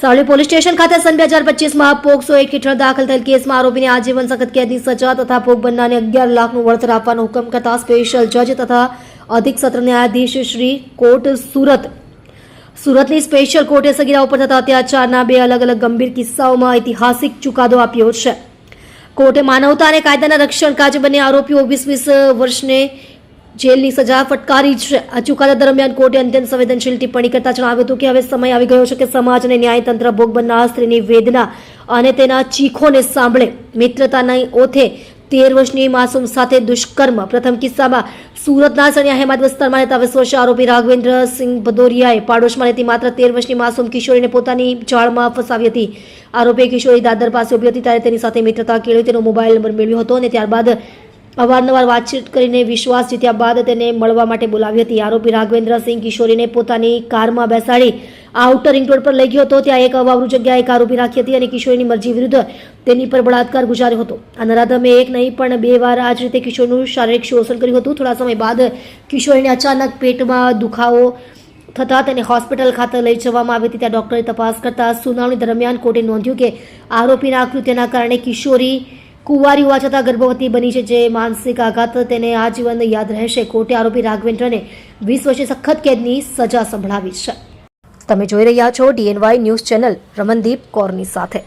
Savli police station ખાતે સન 2025માં POCSO act હેઠળ દાખલ થયેલ કેસમાં આરોપીને આજીવન સખત કેદની સજા તથા ભોગ બનનારને 11 લાખનું વળતર આપવાનો હુકમ કરતા સ્પેશિયલ જજ તથા અધિક સત્ર ન્યાયાધીશ શ્રી કોર્ટ સુરતની સ્પેશિયલ કોર્ટે સગીરા ઉપર થતા અત્યાચારના 2 અલગ અલગ ગંભીર કિસ્સાઓમાં ઐતિહાસિક ચુકાદો આપ્યો છે. કોર્ટે માનવતા અને કાયદાના રક્ષણ કાજે બંને આરોપીઓ 20 વર્ષને જેલની સજા ફટકારી છે. આ ચુકાદા દરમિયાન કોર્ટે અત્યંત સંવેદનશીલ ટિપ્પણી કરતા જણાવ્યું હતું કે હવે સમય આવી ગયો છે કે સમાજ અને ન્યાયતંત્ર ભોગ બનનાર સ્ત્રીની વેદના અને તેના ચીખોને સાંભળે. મિત્રતાના ઓથે 13 વર્ષની માસૂમ સાથે દુષ્કર્મ. પ્રથમ કિસ્સામાં સુરતના સણિયા હેમાદ વિસ્તારમાં રહેતા 20 વર્ષીય આરોપી રાઘવેન્દ્રસિંહ ભદોરિયાએ પાડોશમાં રહેતી માત્ર 13 વર્ષની માસૂમ કિશોરીને પોતાની જાળમાં ફસાવી હતી. આરોપીએ કિશોરી દાદર પાસે ઉભી હતી ત્યારે તેની સાથે મિત્રતા કેળવી તેનો મોબાઈલ નંબર મેળવ્યો હતો અને ત્યારબાદ અવારનવાર વાતચીત કરીને વિશ્વાસ જીત્યા બાદ તેને મળવા માટે બોલાવી હતી. આરોપી રાઘવેન્દ્રસિંહ કિશોરીને પોતાની કારમાં બેસાડી આઉટર રિંગ રોડ પર લઈ ગયો હતો. ત્યાં એક અવાવરૂ જગ્યાએ કાર ઊભી રાખી હતી અને કિશોરીની મરજી વિરુદ્ધ તેની પર બળાત્કાર ગુજાર્યો હતો. આ નરાધમે એક નહીં પણ 2 વાર આ જ રીતે કિશોરનું શારીરિક શોષણ કર્યું હતું. થોડા સમય બાદ કિશોરીને અચાનક પેટમાં દુખાવો થતા તેને હોસ્પિટલ ખાતે લઈ જવામાં આવી હતી. ત્યાં ડોક્ટરે તપાસ કરતા સુનાવણી દરમિયાન કોર્ટે નોંધ્યું કે આરોપીના આ કૃત્યના કારણે કિશોરી કુંવારી હોવા છતાં ગર્ભવતી બની છે, જે માનસિક આઘાત તેને આજીવન યાદ રહેશે. કોર્ટે આરોપી રાઘવેન્દ્રને 20 વર્ષે સખત કેદની સજા સંભળાવી છે. તમે જોઈ રહ્યા છો DNY ન્યૂઝ ચેનલ રમનદીપ કૌરની સાથે.